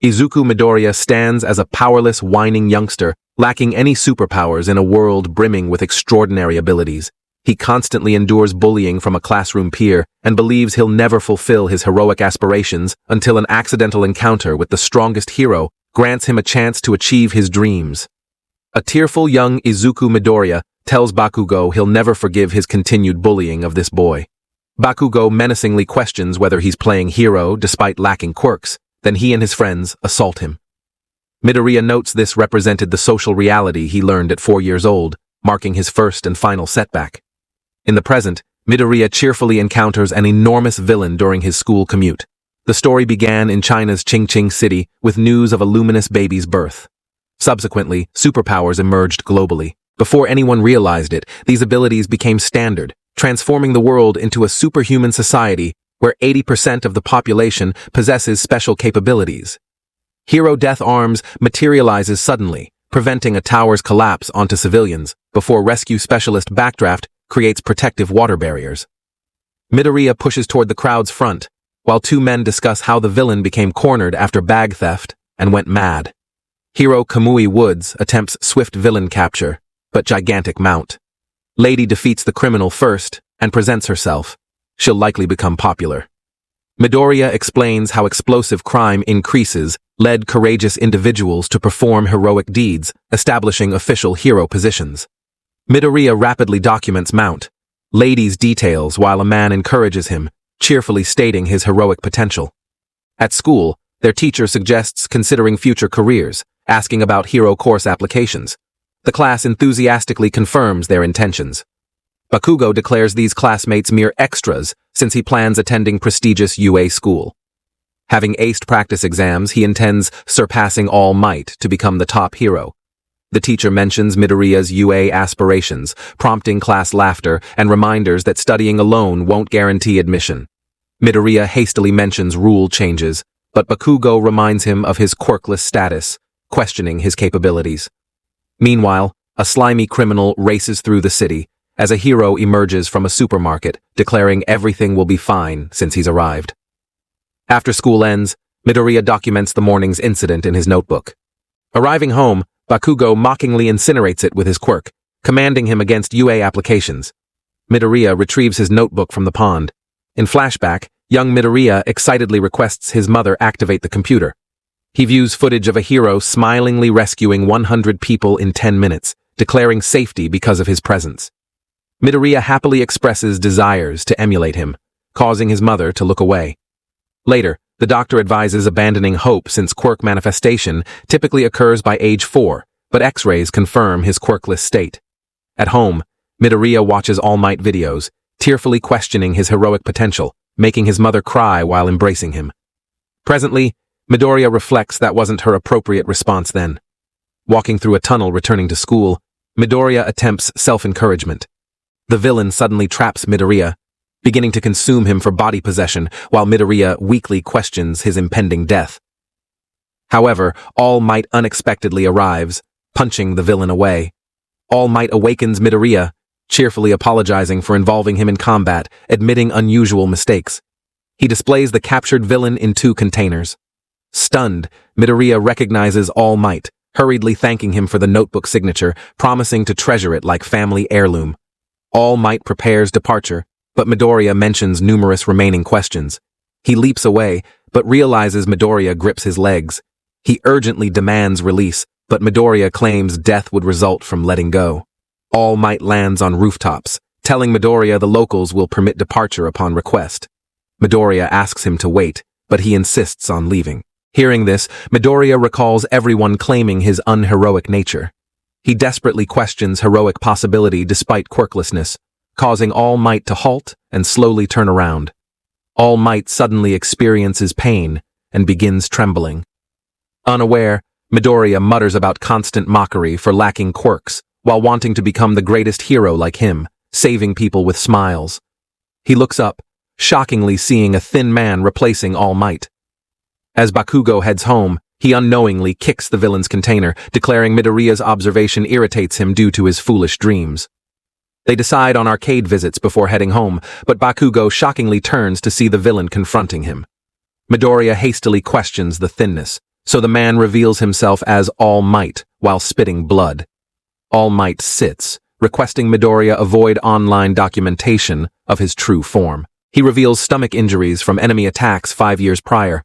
Izuku Midoriya stands as a powerless, whining youngster, lacking any superpowers in a world brimming with extraordinary abilities. He constantly endures bullying from a classroom peer and believes he'll never fulfill his heroic aspirations until an accidental encounter with the strongest hero grants him a chance to achieve his dreams. A tearful young Izuku Midoriya tells Bakugo he'll never forgive his continued bullying of this boy. Bakugo menacingly questions whether he's playing hero despite lacking quirks. Then he and his friends assault him. Midoriya notes this represented the social reality he learned at 4 years old, marking his first and final setback. In the present, Midoriya cheerfully encounters an enormous villain during his school commute. The story began in China's Qingqing city with news of a luminous baby's birth. Subsequently, superpowers emerged globally. Before anyone realized it, these abilities became standard, transforming the world into a superhuman society where 80% of the population possesses special capabilities. Hero Death Arms materializes suddenly, preventing a tower's collapse onto civilians, before rescue specialist Backdraft creates protective water barriers. Midoriya pushes toward the crowd's front, while two men discuss how the villain became cornered after bag theft and went mad. Hero Kamui Woods attempts swift villain capture, but gigantic mount. Lady defeats the criminal first and presents herself. She'll likely become popular. Midoriya explains how explosive crime increases led courageous individuals to perform heroic deeds, establishing official hero positions. Midoriya rapidly documents Mount. Lady's details while a man encourages him, cheerfully stating his heroic potential. At school, their teacher suggests considering future careers, asking about hero course applications. The class enthusiastically confirms their intentions. Bakugo declares these classmates mere extras since he plans attending prestigious UA school. Having aced practice exams, he intends surpassing All Might to become the top hero. The teacher mentions Midoriya's UA aspirations, prompting class laughter and reminders that studying alone won't guarantee admission. Midoriya hastily mentions rule changes, but Bakugo reminds him of his quirkless status, questioning his capabilities. Meanwhile, a slimy criminal races through the city, as a hero emerges from a supermarket, declaring everything will be fine since he's arrived. After school ends, Midoriya documents the morning's incident in his notebook. Arriving home, Bakugo mockingly incinerates it with his quirk, commanding him against UA applications. Midoriya retrieves his notebook from the pond. In flashback, young Midoriya excitedly requests his mother activate the computer. He views footage of a hero smilingly rescuing 100 people in 10 minutes, declaring safety because of his presence. Midoriya happily expresses desires to emulate him, causing his mother to look away. Later, the doctor advises abandoning hope since quirk manifestation typically occurs by age 4, but X-rays confirm his quirkless state. At home, Midoriya watches All Might videos, tearfully questioning his heroic potential, making his mother cry while embracing him. Presently, Midoriya reflects that wasn't her appropriate response then. Walking through a tunnel returning to school, Midoriya attempts self-encouragement. The villain suddenly traps Midoriya, beginning to consume him for body possession while Midoriya weakly questions his impending death. However, All Might unexpectedly arrives, punching the villain away. All Might awakens Midoriya, cheerfully apologizing for involving him in combat, admitting unusual mistakes. He displays the captured villain in 2 containers. Stunned, Midoriya recognizes All Might, hurriedly thanking him for the notebook signature, promising to treasure it like family heirloom. All Might prepares departure, but Midoriya mentions numerous remaining questions. He leaps away, but realizes Midoriya grips his legs. He urgently demands release, but Midoriya claims death would result from letting go. All Might lands on rooftops, telling Midoriya the locals will permit departure upon request. Midoriya asks him to wait, but he insists on leaving. Hearing this, Midoriya recalls everyone claiming his unheroic nature. He desperately questions heroic possibility despite quirklessness, causing All Might to halt and slowly turn around. All Might suddenly experiences pain and begins trembling. Unaware, Midoriya mutters about constant mockery for lacking quirks, while wanting to become the greatest hero like him, saving people with smiles. He looks up, shockingly seeing a thin man replacing All Might. As Bakugo heads home, he unknowingly kicks the villain's container, declaring Midoriya's observation irritates him due to his foolish dreams. They decide on arcade visits before heading home, but Bakugo shockingly turns to see the villain confronting him. Midoriya hastily questions the thinness, so the man reveals himself as All Might while spitting blood. All Might sits, requesting Midoriya avoid online documentation of his true form. He reveals stomach injuries from enemy attacks 5 years prior.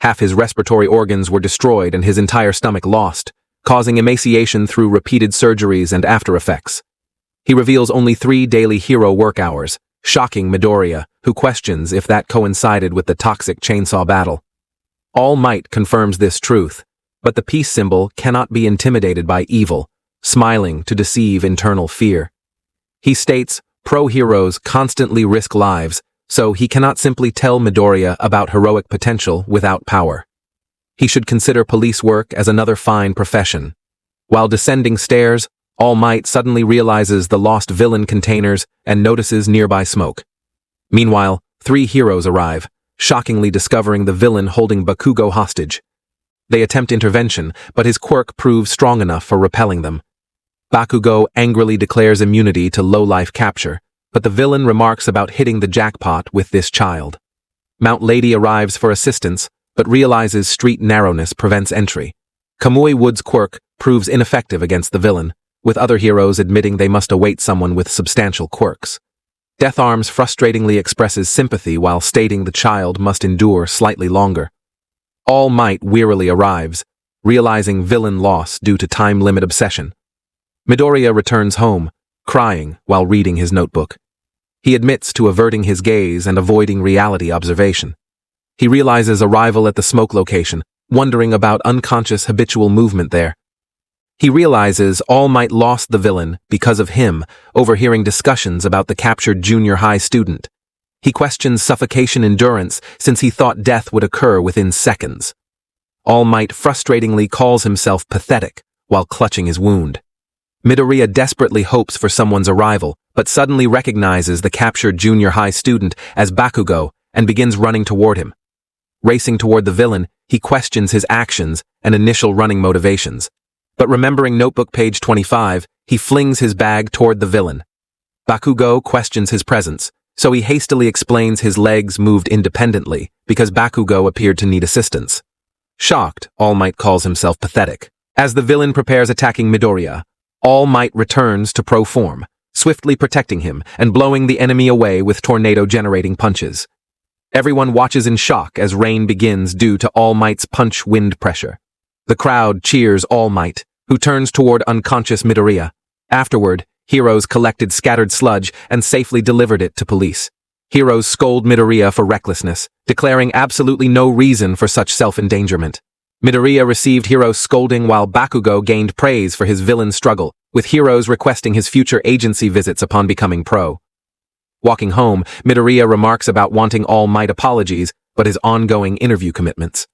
Half his respiratory organs were destroyed and his entire stomach lost, causing emaciation through repeated surgeries and after effects. He reveals only 3 daily hero work hours, shocking Midoriya, who questions if that coincided with the toxic chainsaw battle. All Might confirms this truth, but the peace symbol cannot be intimidated by evil, smiling to deceive internal fear. He states pro-heroes constantly risk lives, so he cannot simply tell Midoriya about heroic potential without power. He should consider police work as another fine profession. While descending stairs, All Might suddenly realizes the lost villain containers and notices nearby smoke. Meanwhile, 3 heroes arrive, shockingly discovering the villain holding Bakugo hostage. They attempt intervention, but his quirk proves strong enough for repelling them. Bakugo angrily declares immunity to low-life capture, but the villain remarks about hitting the jackpot with this child. Mount Lady arrives for assistance, but realizes street narrowness prevents entry. Kamui Wood's quirk proves ineffective against the villain, with other heroes admitting they must await someone with substantial quirks. Death Arms frustratingly expresses sympathy while stating the child must endure slightly longer. All Might wearily arrives, realizing villain loss due to time-limit obsession. Midoriya returns home, crying while reading his notebook. He admits to averting his gaze and avoiding reality observation. He realizes arrival at the smoke location, wondering about unconscious habitual movement there. He realizes All Might lost the villain because of him, overhearing discussions about the captured junior high student. He questions suffocation endurance since he thought death would occur within seconds. All Might frustratingly calls himself pathetic while clutching his wound. Midoriya desperately hopes for someone's arrival, but suddenly recognizes the captured junior high student as Bakugo and begins running toward him. Racing toward the villain, he questions his actions and initial running motivations. But remembering notebook page 25, he flings his bag toward the villain. Bakugo questions his presence, so he hastily explains his legs moved independently because Bakugo appeared to need assistance. Shocked, All Might calls himself pathetic. As the villain prepares attacking Midoriya, All Might returns to pro form, swiftly protecting him and blowing the enemy away with tornado-generating punches. Everyone watches in shock as rain begins due to All Might's punch wind pressure. The crowd cheers All Might, who turns toward unconscious Midoriya. Afterward, heroes collected scattered sludge and safely delivered it to police. Heroes scold Midoriya for recklessness, declaring absolutely no reason for such self-endangerment. Midoriya received heroes scolding while Bakugo gained praise for his villain struggle, with heroes requesting his future agency visits upon becoming pro. Walking home, Midoriya remarks about wanting All Might apologies, but his ongoing interview commitments.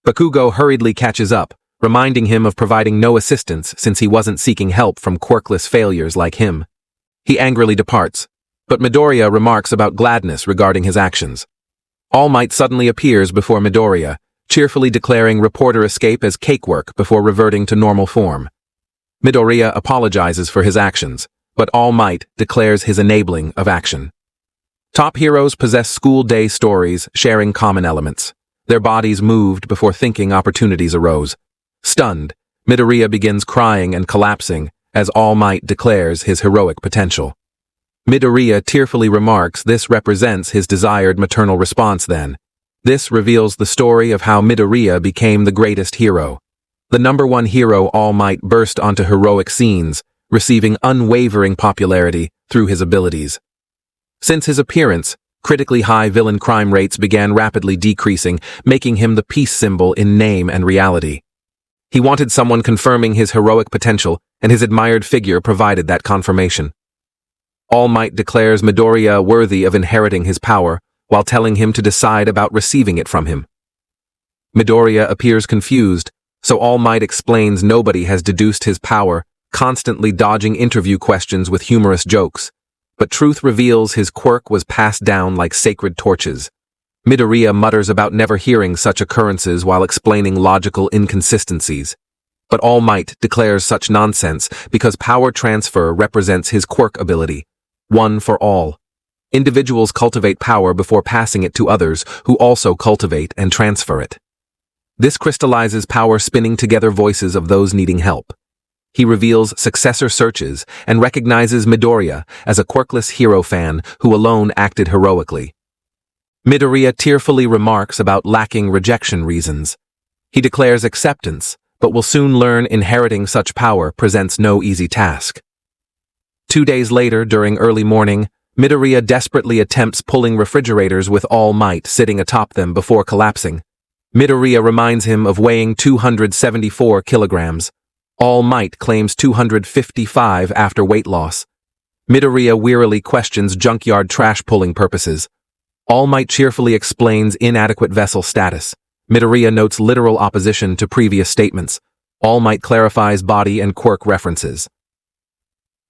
Bakugo hurriedly catches up, reminding him of providing no assistance since he wasn't seeking help from quirkless failures like him. He angrily departs, but Midoriya remarks about gladness regarding his actions. All Might suddenly appears before Midoriya, cheerfully declaring reporter escape as cakework before reverting to normal form. Midoriya apologizes for his actions, but All Might declares his enabling of action. Top heroes possess school day stories sharing common elements. Their bodies moved before thinking opportunities arose. Stunned, Midoriya begins crying and collapsing as All Might declares his heroic potential. Midoriya tearfully remarks this represents his desired maternal response then. This reveals the story of how Midoriya became the greatest hero. The #1 hero All Might burst onto heroic scenes, receiving unwavering popularity through his abilities. Since his appearance, critically high villain crime rates began rapidly decreasing, making him the peace symbol in name and reality. He wanted someone confirming his heroic potential, and his admired figure provided that confirmation. All Might declares Midoriya worthy of inheriting his power, while telling him to decide about receiving it from him. Midoriya appears confused, so All Might explains nobody has deduced his power, constantly dodging interview questions with humorous jokes. But truth reveals his quirk was passed down like sacred torches. Midoriya mutters about never hearing such occurrences while explaining logical inconsistencies. But All Might declares such nonsense because power transfer represents his quirk ability, one for all. Individuals cultivate power before passing it to others who also cultivate and transfer it. This crystallizes power, spinning together voices of those needing help. He reveals successor searches and recognizes Midoriya as a quirkless hero fan who alone acted heroically. Midoriya tearfully remarks about lacking rejection reasons. He declares acceptance, but will soon learn inheriting such power presents no easy task. 2 days later, during early morning, Midoriya desperately attempts pulling refrigerators with all might, sitting atop them before collapsing. Midoriya reminds him of weighing 274 kilograms. All Might claims 255 after weight loss. Midoriya wearily questions junkyard trash-pulling purposes. All Might cheerfully explains inadequate vessel status. Midoriya notes literal opposition to previous statements. All Might clarifies body and quirk references.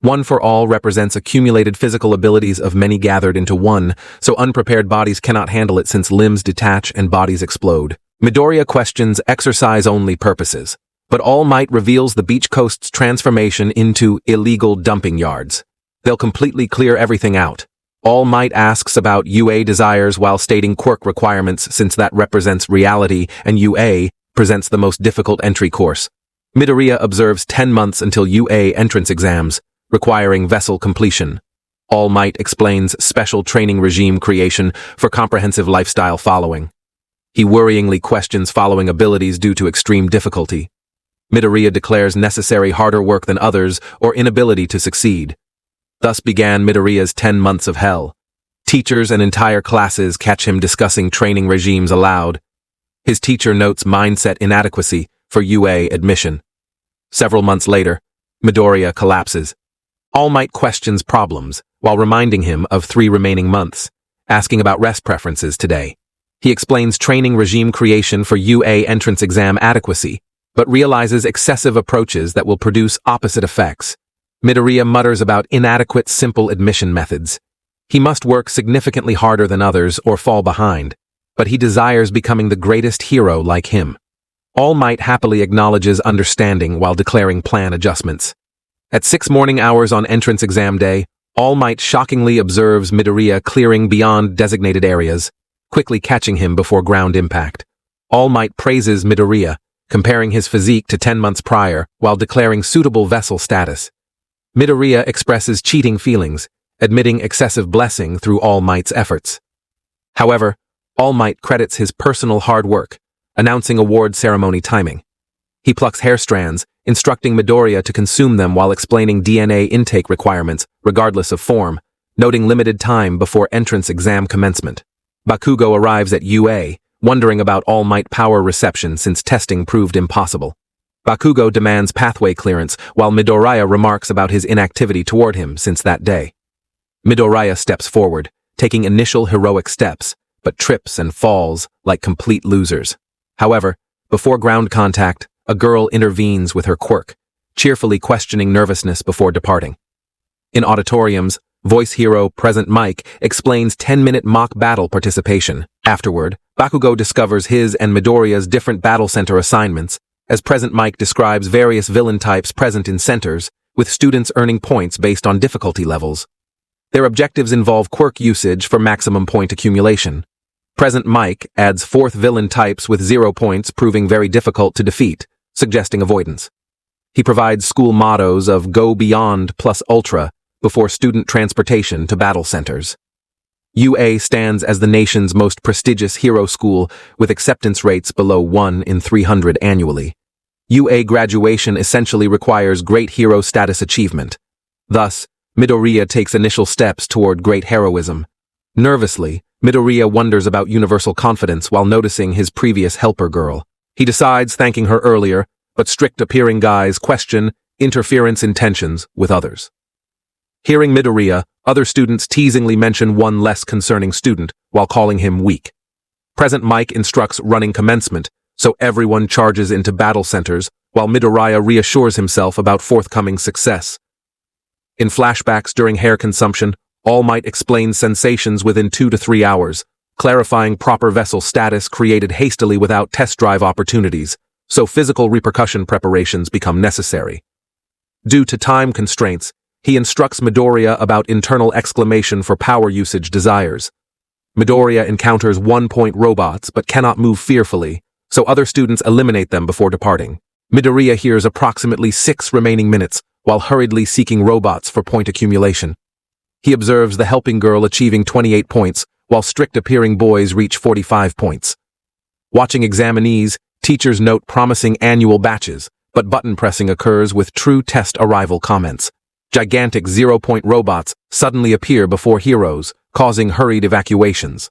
One for All represents accumulated physical abilities of many gathered into one, so unprepared bodies cannot handle it since limbs detach and bodies explode. Midoriya questions exercise-only purposes, but All Might reveals the beach coast's transformation into illegal dumping yards. They'll completely clear everything out. All Might asks about UA desires while stating quirk requirements, since that represents reality and UA presents the most difficult entry course. Midoriya observes 10 months until UA entrance exams, requiring vessel completion. All Might explains special training regime creation for comprehensive lifestyle following. He worryingly questions following abilities due to extreme difficulty. Midoriya declares necessary harder work than others or inability to succeed. Thus began Midoriya's 10 months of hell. Teachers and entire classes catch him discussing training regimes aloud. His teacher notes mindset inadequacy for UA admission. Several months later, Midoriya collapses. All Might questions problems while reminding him of 3 remaining months, asking about rest preferences today. He explains training regime creation for UA entrance exam adequacy, but realizes excessive approaches that will produce opposite effects. Midoriya mutters about inadequate simple admission methods. He must work significantly harder than others or fall behind, but he desires becoming the greatest hero like him. All Might happily acknowledges understanding while declaring plan adjustments. At 6 morning hours on entrance exam day, All Might shockingly observes Midoriya clearing beyond designated areas, quickly catching him before ground impact. All Might praises Midoriya, comparing his physique to 10 months prior while declaring suitable vessel status. Midoriya expresses cheating feelings, admitting excessive blessing through All Might's efforts. However, All Might credits his personal hard work, announcing award ceremony timing. He plucks hair strands, instructing Midoriya to consume them while explaining DNA intake requirements, regardless of form, noting limited time before entrance exam commencement. Bakugo arrives at UA, wondering about All Might power reception since testing proved impossible. Bakugo demands pathway clearance, while Midoriya remarks about his inactivity toward him since that day. Midoriya steps forward, taking initial heroic steps, but trips and falls like complete losers. However, before ground contact, a girl intervenes with her quirk, cheerfully questioning nervousness before departing. In auditoriums, voice hero Present Mike explains 10-minute mock battle participation. Afterward, Bakugo discovers his and Midoriya's different battle center assignments, as Present Mike describes various villain types present in centers, with students earning points based on difficulty levels. Their objectives involve quirk usage for maximum point accumulation. Present Mike adds 4th villain types with 0 points, proving very difficult to defeat, suggesting avoidance. He provides school mottos of Go Beyond plus Ultra before student transportation to battle centers. UA stands as the nation's most prestigious hero school with acceptance rates below 1 in 300 annually. UA graduation essentially requires great hero status achievement. Thus, Midoriya takes initial steps toward great heroism. Nervously, Midoriya wonders about universal confidence while noticing his previous helper girl. He decides thanking her earlier, but strict-appearing guys question interference intentions with others. Hearing Midoriya, other students teasingly mention one less concerning student while calling him weak. Present Mike instructs running commencement, so everyone charges into battle centers, while Midoriya reassures himself about forthcoming success. In flashbacks during hair consumption, All Might explains sensations within 2 to 3 hours, clarifying proper vessel status created hastily without test drive opportunities, so physical repercussion preparations become necessary. Due to time constraints, he instructs Midoriya about internal exclamation for power usage desires. Midoriya encounters 1-point robots but cannot move fearfully, so other students eliminate them before departing. Midoriya hears approximately 6 remaining minutes while hurriedly seeking robots for point accumulation. He observes the helping girl achieving 28 points, while strict-appearing boys reach 45 points. Watching examinees, teachers note promising annual batches, but button pressing occurs with true test arrival comments. Gigantic 0-point robots suddenly appear before heroes, causing hurried evacuations.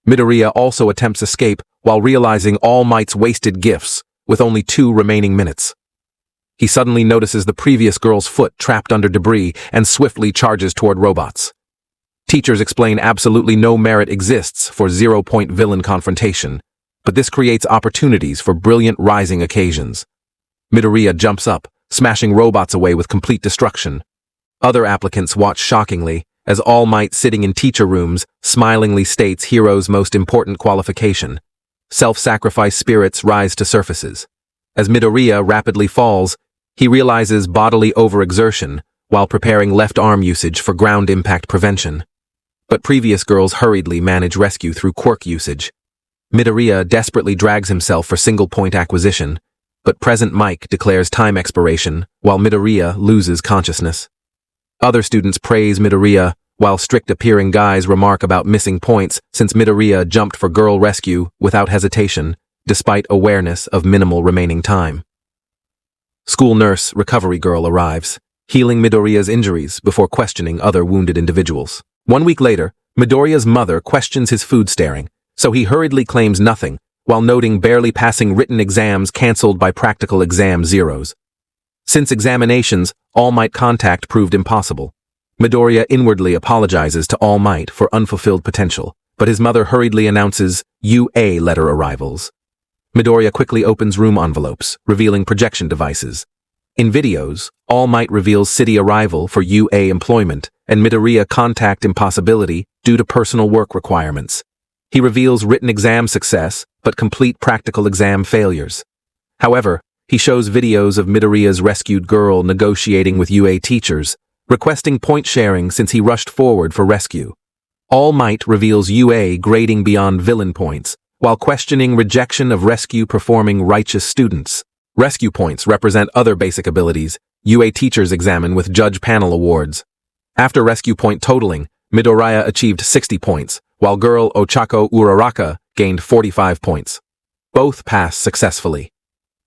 Midoriya also attempts escape while realizing All Might's wasted gifts, with only 2 remaining minutes. He suddenly notices the previous girl's foot trapped under debris and swiftly charges toward robots. Teachers explain absolutely no merit exists for 0-point villain confrontation, but this creates opportunities for brilliant rising occasions. Midoriya jumps up, smashing robots away with complete destruction. Other applicants watch shockingly, as All Might sitting in teacher rooms smilingly states hero's most important qualification. Self-sacrifice spirits rise to surfaces. As Midoriya rapidly falls, he realizes bodily overexertion while preparing left arm usage for ground impact prevention. But previous girls hurriedly manage rescue through quirk usage. Midoriya desperately drags himself for single-point acquisition, but present Mike declares time expiration while Midoriya loses consciousness. Other students praise Midoriya, while strict-appearing guys remark about missing points since Midoriya jumped for girl rescue without hesitation, despite awareness of minimal remaining time. School nurse recovery girl arrives, healing Midoriya's injuries before questioning other wounded individuals. 1 week later, Midoriya's mother questions his food staring, so he hurriedly claims nothing, while noting barely passing written exams cancelled by practical exam zeros. Since examinations, All Might contact proved impossible. Midoriya inwardly apologizes to All Might for unfulfilled potential, but his mother hurriedly announces UA letter arrivals. Midoriya quickly opens room envelopes, revealing projection devices. In videos, All Might reveals city arrival for UA employment and Midoriya contact impossibility due to personal work requirements. He reveals written exam success, but complete practical exam failures. However, he shows videos of Midoriya's rescued girl negotiating with UA teachers, requesting point sharing since he rushed forward for rescue. All Might reveals UA grading beyond villain points, while questioning rejection of rescue performing righteous students. Rescue points represent other basic abilities UA teachers examine with judge panel awards. After rescue point totaling, Midoriya achieved 60 points, while girl Ochako Uraraka gained 45 points. Both pass successfully.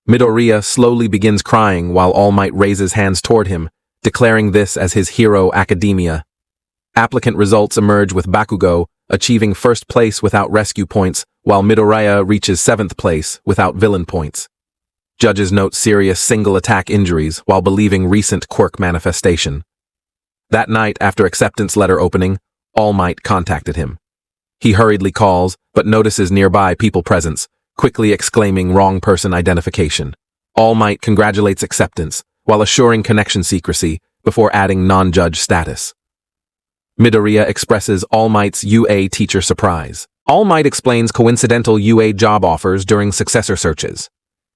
Midoriya slowly begins crying while All Might raises hands toward him, declaring this as his hero academia. Applicant results emerge with Bakugo achieving first place without rescue points, while Midoriya reaches 7th place without villain points. Judges note serious single-attack injuries while believing recent quirk manifestation. That night, after acceptance letter opening, All Might contacted him. He hurriedly calls, but notices nearby people presence, quickly exclaiming wrong person identification. All Might congratulates acceptance, while assuring connection secrecy, before adding non-judge status. Midoriya expresses All Might's UA teacher surprise. All Might explains coincidental UA job offers during successor searches.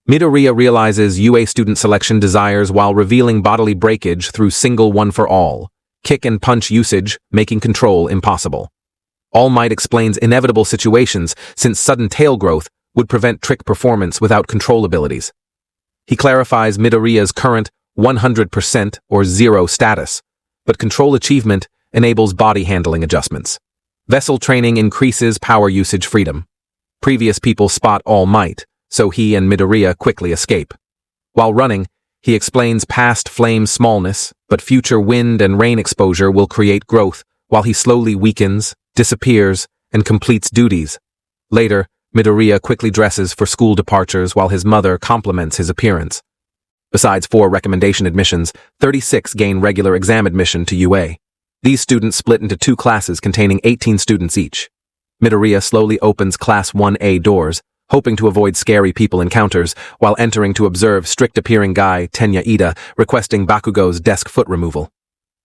Midoriya realizes UA student selection desires while revealing bodily breakage through single one-for-all, kick and punch usage, making control impossible. All Might explains inevitable situations since sudden tail growth would prevent trick performance without control abilities. He clarifies Midoriya's current 100% or 0 status, but control achievement enables body handling adjustments. Vessel training increases power usage freedom. Previous people spot All Might, so he and Midoriya quickly escape. While running, he explains past flame smallness, but future wind and rain exposure will create growth while he slowly weakens, disappears, and completes duties. Later, Midoriya quickly dresses for school departures while his mother compliments his appearance. Besides 4 recommendation admissions, 36 gain regular exam admission to UA. These students split into 2 classes containing 18 students each. Midoriya slowly opens Class 1A doors, hoping to avoid scary people encounters, while entering to observe strict-appearing guy Tenya Ida requesting Bakugo's desk foot removal.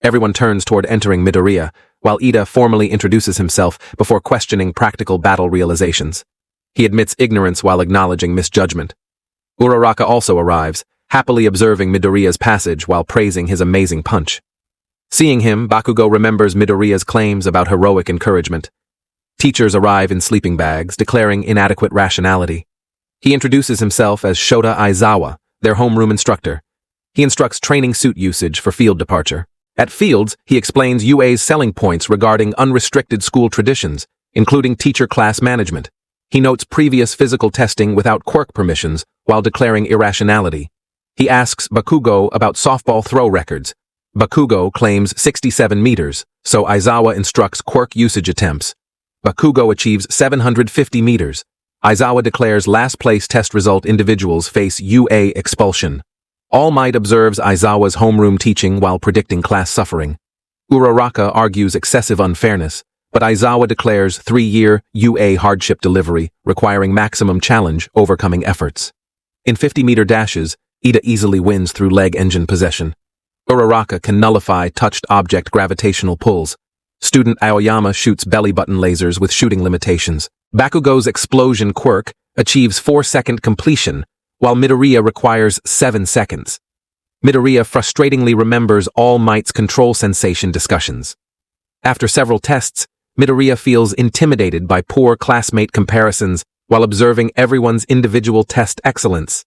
Everyone turns toward entering Midoriya, while Ida formally introduces himself before questioning practical battle realizations. He admits ignorance while acknowledging misjudgment. Uraraka also arrives, happily observing Midoriya's passage while praising his amazing punch. Seeing him, Bakugo remembers Midoriya's claims about heroic encouragement. Teachers arrive in sleeping bags, declaring inadequate rationality. He introduces himself as Shota Aizawa, their homeroom instructor. He instructs training suit usage for field departure. At Fields, he explains UA's selling points regarding unrestricted school traditions, including teacher class management. He notes previous physical testing without quirk permissions while declaring irrationality. He asks Bakugo about softball throw records. Bakugo claims 67 meters, so Aizawa instructs quirk usage attempts. Bakugo achieves 750 meters. Aizawa declares last-place test result individuals face UA expulsion. All Might observes Aizawa's homeroom teaching while predicting class suffering. Uraraka argues excessive unfairness, but Aizawa declares 3-year UA hardship delivery, requiring maximum challenge, overcoming efforts. In 50-meter dashes, Ida easily wins through leg engine possession. Uraraka can nullify touched object gravitational pulls. Student Aoyama shoots belly button lasers with shooting limitations. Bakugo's explosion quirk achieves 4-second completion, while Midoriya requires 7 seconds. Midoriya frustratingly remembers All Might's control sensation discussions. After several tests, Midoriya feels intimidated by poor classmate comparisons while observing everyone's individual test excellence.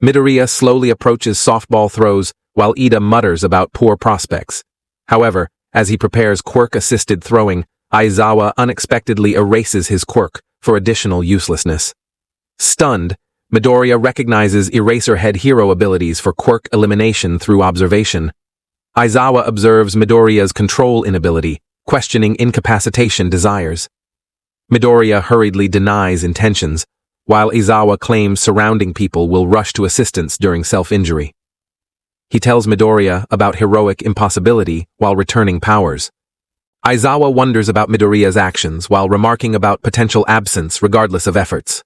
Midoriya slowly approaches softball throws while Ida mutters about poor prospects. However, as he prepares quirk-assisted throwing, Aizawa unexpectedly erases his quirk for additional uselessness. Stunned, Midoriya recognizes Eraserhead hero abilities for quirk elimination through observation. Aizawa observes Midoriya's control inability, questioning incapacitation desires. Midoriya hurriedly denies intentions, while Aizawa claims surrounding people will rush to assistance during self-injury. He tells Midoriya about heroic impossibility while returning powers. Aizawa wonders about Midoriya's actions while remarking about potential absence regardless of efforts.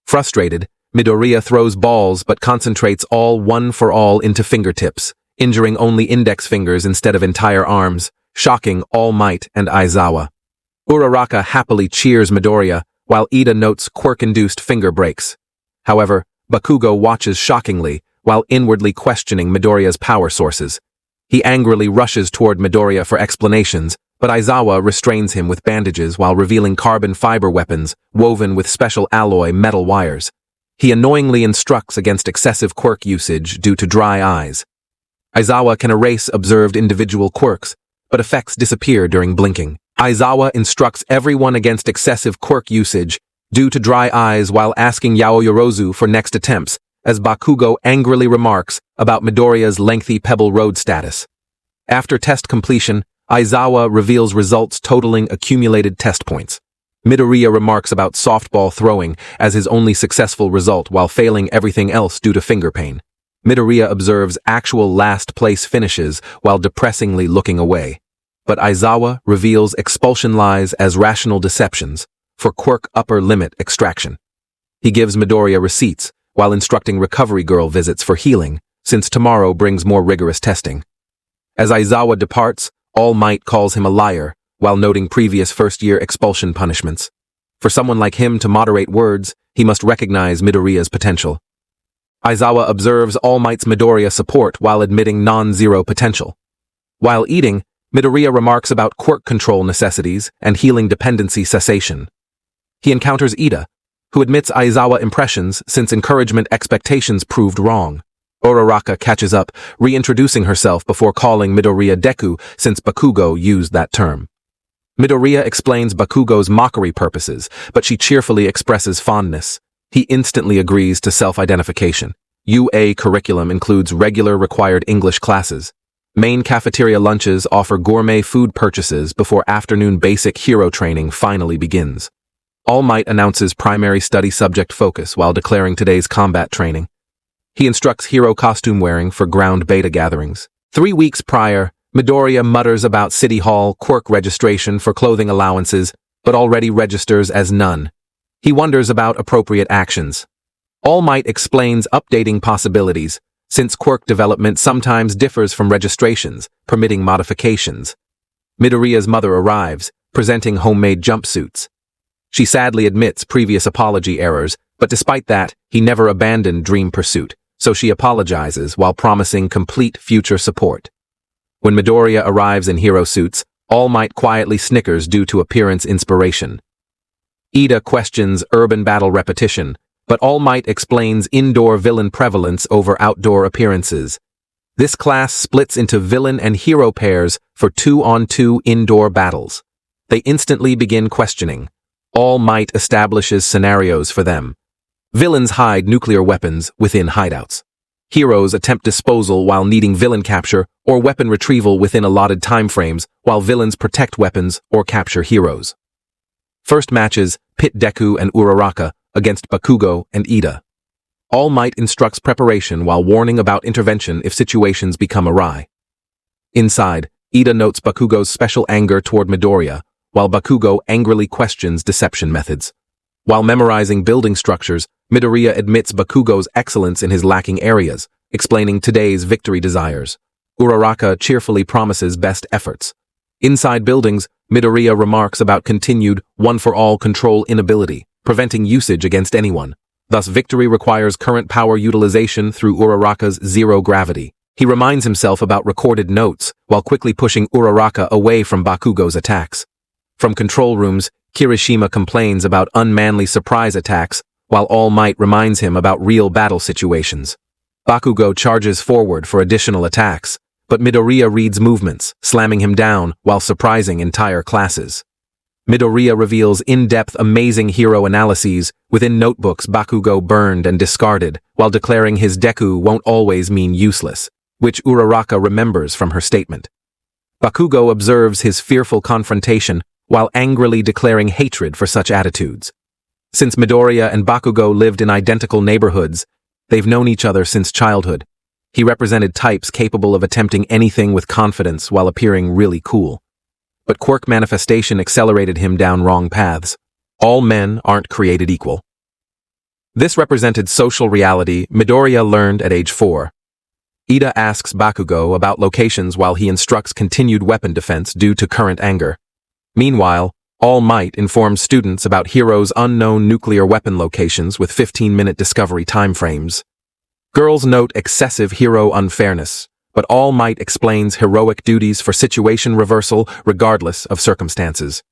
Frustrated, Midoriya throws balls but concentrates all one for all into fingertips, injuring only index fingers instead of entire arms, shocking All Might and Aizawa. Uraraka happily cheers Midoriya, while Ida notes quirk-induced finger breaks. However, Bakugo watches shockingly, while inwardly questioning Midoriya's power sources. He angrily rushes toward Midoriya for explanations, but Aizawa restrains him with bandages while revealing carbon fiber weapons woven with special alloy metal wires. He annoyingly instructs against excessive quirk usage due to dry eyes. Aizawa can erase observed individual quirks, but effects disappear during blinking. Aizawa instructs everyone against excessive quirk usage due to dry eyes while asking Yaoyorozu for next attempts, as Bakugo angrily remarks about Midoriya's lengthy Pebble Road status. After test completion, Aizawa reveals results totaling accumulated test points. Midoriya remarks about softball throwing as his only successful result while failing everything else due to finger pain. Midoriya observes actual last-place finishes while depressingly looking away. But Aizawa reveals expulsion lies as rational deceptions for quirk upper limit extraction. He gives Midoriya receipts while instructing recovery girl visits for healing, since tomorrow brings more rigorous testing. As Aizawa departs, All Might calls him a liar, while noting previous first-year expulsion punishments. For someone like him to moderate words, he must recognize Midoriya's potential. Aizawa observes All Might's Midoriya support while admitting non-zero potential. While eating, Midoriya remarks about quirk control necessities and healing dependency cessation. He encounters Ida, who admits Aizawa impressions since encouragement expectations proved wrong. Uraraka catches up, reintroducing herself before calling Midoriya Deku since Bakugo used that term. Midoriya explains Bakugo's mockery purposes, but she cheerfully expresses fondness. He instantly agrees to self-identification. UA curriculum includes regular required English classes. Main cafeteria lunches offer gourmet food purchases before afternoon basic hero training finally begins. All Might announces primary study subject focus while declaring today's combat training. He instructs hero costume wearing for ground beta gatherings. 3 weeks prior, Midoriya mutters about City Hall quirk registration for clothing allowances, but already registers as none. He wonders about appropriate actions. All Might explains updating possibilities, since quirk development sometimes differs from registrations, permitting modifications. Midoriya's mother arrives, presenting homemade jumpsuits. She sadly admits previous apology errors, but despite that, he never abandoned Dream Pursuit, so she apologizes while promising complete future support. When Midoriya arrives in hero suits, All Might quietly snickers due to appearance inspiration. Ida questions urban battle repetition, but All Might explains indoor villain prevalence over outdoor appearances. This class splits into villain and hero pairs for 2-on-2 indoor battles. They instantly begin questioning. All Might establishes scenarios for them. Villains hide nuclear weapons within hideouts. Heroes attempt disposal while needing villain capture or weapon retrieval within allotted timeframes, while villains protect weapons or capture heroes. First matches pit Deku and Uraraka against Bakugo and Ida. All Might instructs preparation while warning about intervention if situations become awry. Inside, Ida notes Bakugo's special anger toward Midoriya, while Bakugo angrily questions deception methods. While memorizing building structures, Midoriya admits Bakugo's excellence in his lacking areas, explaining today's victory desires. Uraraka cheerfully promises best efforts. Inside buildings, Midoriya remarks about continued one-for-all control inability, preventing usage against anyone. Thus, victory requires current power utilization through Uraraka's zero gravity. He reminds himself about recorded notes, while quickly pushing Uraraka away from Bakugo's attacks. From control rooms, Kirishima complains about unmanly surprise attacks, while All Might reminds him about real battle situations. Bakugo charges forward for additional attacks, but Midoriya reads movements, slamming him down while surprising entire classes. Midoriya reveals in-depth amazing hero analyses within notebooks Bakugo burned and discarded, while declaring his Deku won't always mean useless, which Uraraka remembers from her statement. Bakugo observes his fearful confrontation while angrily declaring hatred for such attitudes. Since Midoriya and Bakugo lived in identical neighborhoods, they've known each other since childhood. He represented types capable of attempting anything with confidence while appearing really cool. But quirk manifestation accelerated him down wrong paths. All men aren't created equal. This represented social reality Midoriya learned at age 4. Ida asks Bakugo about locations while he instructs continued weapon defense due to current anger. Meanwhile, All Might informs students about Hero's unknown nuclear weapon locations with 15-minute discovery timeframes. Girls note excessive hero unfairness, but All Might explains heroic duties for situation reversal regardless of circumstances.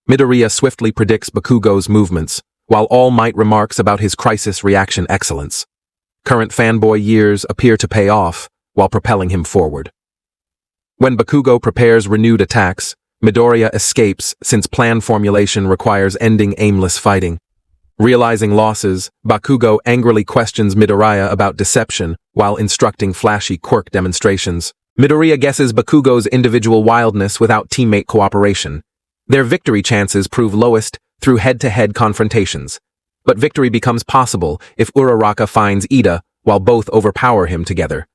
Midoriya swiftly predicts Bakugo's movements, while All Might remarks about his crisis reaction excellence. Current fanboy years appear to pay off, while propelling him forward. When Bakugo prepares renewed attacks, Midoriya escapes since plan formulation requires ending aimless fighting. Realizing losses, Bakugo angrily questions Midoriya about deception while instructing flashy quirk demonstrations. Midoriya guesses Bakugo's individual wildness without teammate cooperation. Their victory chances prove lowest through head-to-head confrontations. But victory becomes possible if Uraraka finds Ida while both overpower him together.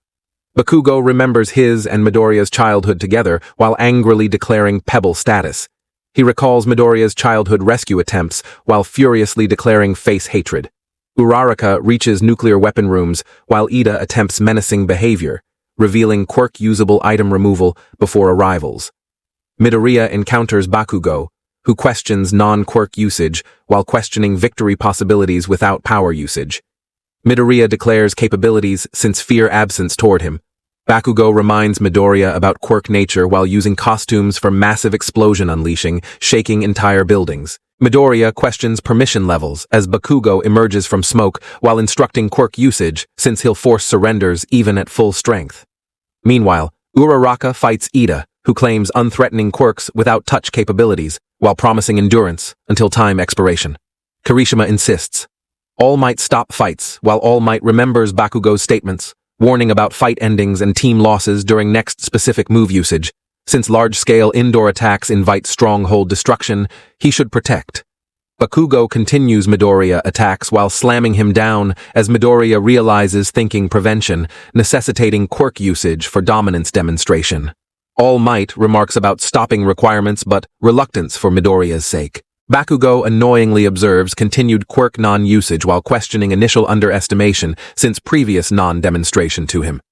Bakugo remembers his and Midoriya's childhood together while angrily declaring Pebble status. He recalls Midoriya's childhood rescue attempts while furiously declaring face hatred. Uraraka reaches nuclear weapon rooms while Ida attempts menacing behavior, revealing quirk-usable item removal before arrivals. Midoriya encounters Bakugo, who questions non-quirk usage while questioning victory possibilities without power usage. Midoriya declares capabilities since fear absence toward him. Bakugo reminds Midoriya about quirk nature while using costumes for massive explosion unleashing, shaking entire buildings. Midoriya questions permission levels as Bakugo emerges from smoke while instructing quirk usage since he'll force surrenders even at full strength. Meanwhile, Uraraka fights Ida, who claims unthreatening quirks without touch capabilities, while promising endurance until time expiration. Kirishima insists. All Might stop fights while All Might remembers Bakugo's statements, warning about fight endings and team losses during next specific move usage. Since large-scale indoor attacks invite stronghold destruction, he should protect. Bakugo continues Midoriya attacks while slamming him down as Midoriya realizes thinking prevention, necessitating quirk usage for dominance demonstration. All Might remarks about stopping requirements but reluctance for Midoriya's sake. Bakugo annoyingly observes continued quirk non-usage while questioning initial underestimation since previous non-demonstration to him.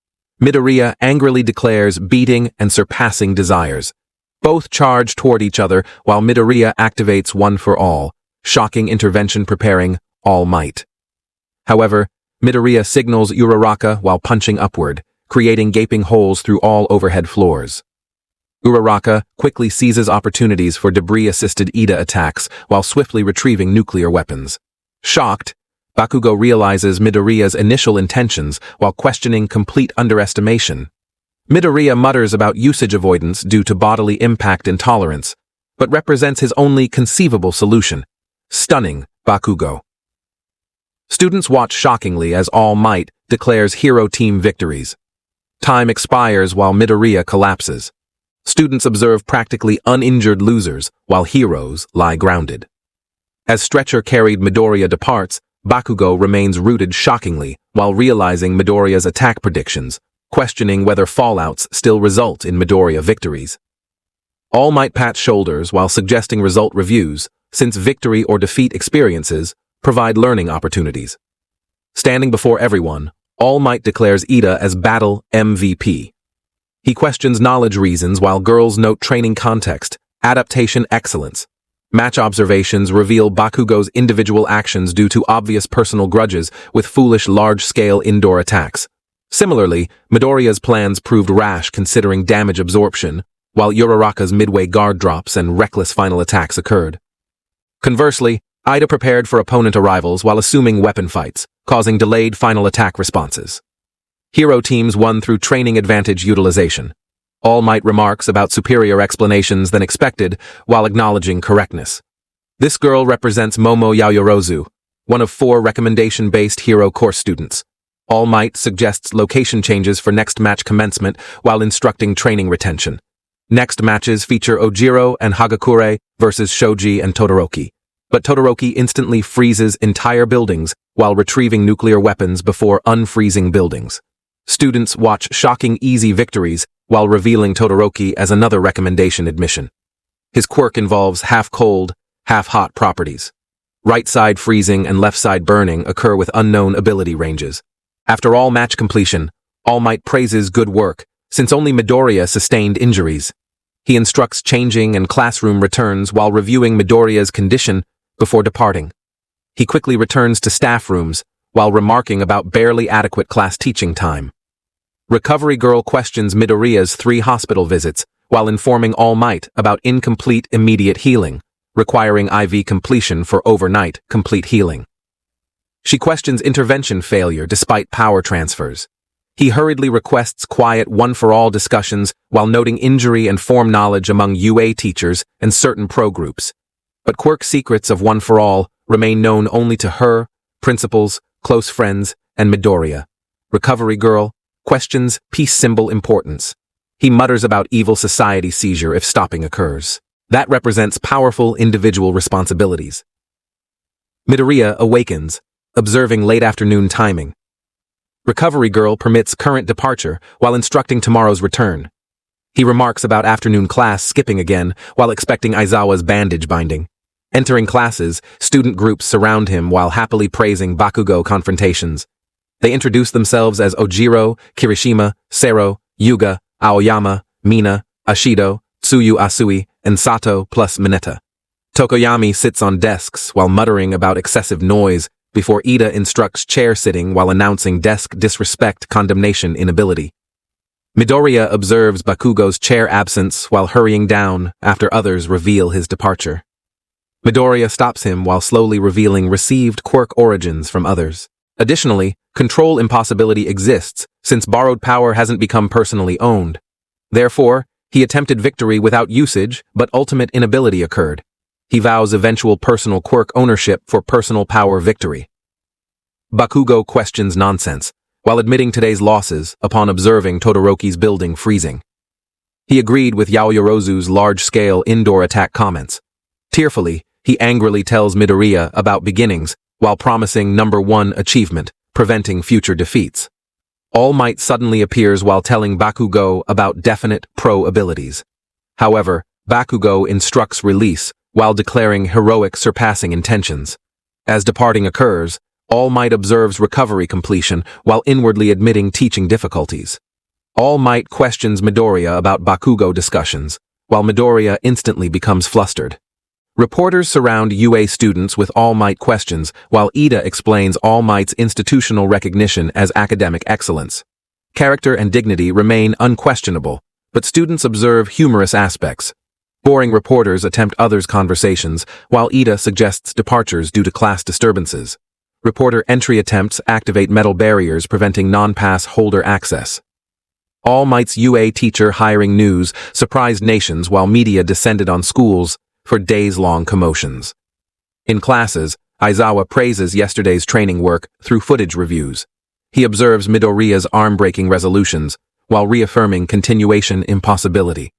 Midoriya angrily declares beating and surpassing desires. Both charge toward each other while Midoriya activates one for all, shocking intervention preparing All Might. However, Midoriya signals Uraraka while punching upward, creating gaping holes through all overhead floors. Uraraka quickly seizes opportunities for debris-assisted Ida attacks while swiftly retrieving nuclear weapons. Shocked, Bakugo realizes Midoriya's initial intentions while questioning complete underestimation. Midoriya mutters about usage avoidance due to bodily impact intolerance, but represents his only conceivable solution. Stunning Bakugo. Students watch shockingly as All Might declares hero team victories. Time expires while Midoriya collapses. Students observe practically uninjured losers while heroes lie grounded. As stretcher-carried Midoriya departs, Bakugo remains rooted shockingly while realizing Midoriya's attack predictions, questioning whether fallouts still result in Midoriya victories. All Might pats shoulders while suggesting result reviews, since victory or defeat experiences provide learning opportunities. Standing before everyone, All Might declares Ida as battle MVP. He questions knowledge reasons while girls note training context, adaptation excellence. Match observations reveal Bakugo's individual actions due to obvious personal grudges with foolish large-scale indoor attacks. Similarly, Midoriya's plans proved rash considering damage absorption, while Uraraka's midway guard drops and reckless final attacks occurred. Conversely, Ida prepared for opponent arrivals while assuming weapon fights, causing delayed final attack responses. Hero teams won through training advantage utilization. All Might remarks about superior explanations than expected while acknowledging correctness. This girl represents Momo Yaoyorozu, one of 4 recommendation-based hero course students. All Might suggests location changes for next match commencement while instructing training retention. Next matches feature Ojiro and Hagakure versus Shoji and Todoroki. But Todoroki instantly freezes entire buildings while retrieving nuclear weapons before unfreezing buildings. Students watch shocking easy victories while revealing Todoroki as another recommendation admission. His quirk involves half-cold, half-hot properties. Right side freezing and left side burning occur with unknown ability ranges. After all match completion, All Might praises good work, since only Midoriya sustained injuries. He instructs changing and classroom returns while reviewing Midoriya's condition before departing. He quickly returns to staff rooms while remarking about barely adequate class teaching time. Recovery Girl questions Midoriya's 3 hospital visits while informing All Might about incomplete immediate healing, requiring IV completion for overnight complete healing. She questions intervention failure despite power transfers. He hurriedly requests quiet one-for-all discussions while noting injury and form knowledge among UA teachers and certain pro groups. But quirk secrets of one-for-all remain known only to her, principals, close friends, and Midoriya. Recovery Girl questions peace symbol importance. He mutters about evil society seizure if stopping occurs. That represents powerful individual responsibilities. Midoriya awakens, observing late afternoon timing. Recovery Girl permits current departure while instructing tomorrow's return. He remarks about afternoon class skipping again while expecting Aizawa's bandage binding. Entering classes, student groups surround him while happily praising Bakugo confrontations. They introduce themselves as Ojiro, Kirishima, Sero, Yuga, Aoyama, Mina, Ashido, Tsuyu Asui, and Sato plus Mineta. Tokoyami sits on desks while muttering about excessive noise before Ida instructs chair sitting while announcing desk disrespect condemnation inability. Midoriya observes Bakugo's chair absence while hurrying down after others reveal his departure. Midoriya stops him while slowly revealing received quirk origins from others. Additionally, control impossibility exists since borrowed power hasn't become personally owned. Therefore, he attempted victory without usage, but ultimate inability occurred. He vows eventual personal quirk ownership for personal power victory. Bakugo questions nonsense, while admitting today's losses upon observing Todoroki's building freezing. He agreed with Yaoyorozu's large-scale indoor attack comments. Tearfully, he angrily tells Midoriya about beginnings, while promising number 1 achievement, preventing future defeats. All Might suddenly appears while telling Bakugo about definite pro abilities. However, Bakugo instructs release while declaring heroic surpassing intentions. As departing occurs, All Might observes recovery completion while inwardly admitting teaching difficulties. All Might questions Midoriya about Bakugo discussions, while Midoriya instantly becomes flustered. Reporters surround UA students with All Might questions, while Ida explains All Might's institutional recognition as academic excellence. Character and dignity remain unquestionable, but students observe humorous aspects. Boring reporters attempt others' conversations, while Ida suggests departures due to class disturbances. Reporter entry attempts activate metal barriers preventing non-pass holder access. All Might's UA teacher hiring news surprised nations while media descended on schools for days-long commotions. In classes, Aizawa praises yesterday's training work through footage reviews. He observes Midoriya's arm-breaking resolutions while reaffirming continuation impossibility.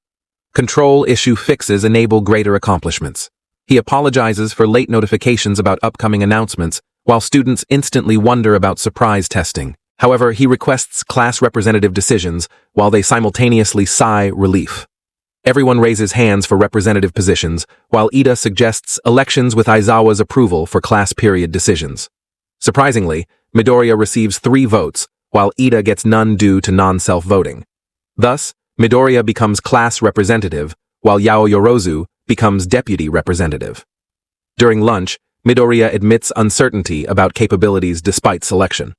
Control issue fixes enable greater accomplishments. He apologizes for late notifications about upcoming announcements, while students instantly wonder about surprise testing. However, he requests class representative decisions while they simultaneously sigh relief. Everyone raises hands for representative positions, while Ida suggests elections with Aizawa's approval for class period decisions. Surprisingly, Midoriya receives 3 votes, while Ida gets none due to non-self-voting. Thus, Midoriya becomes class representative, while Yaoyorozu becomes deputy representative. During lunch, Midoriya admits uncertainty about capabilities despite selection.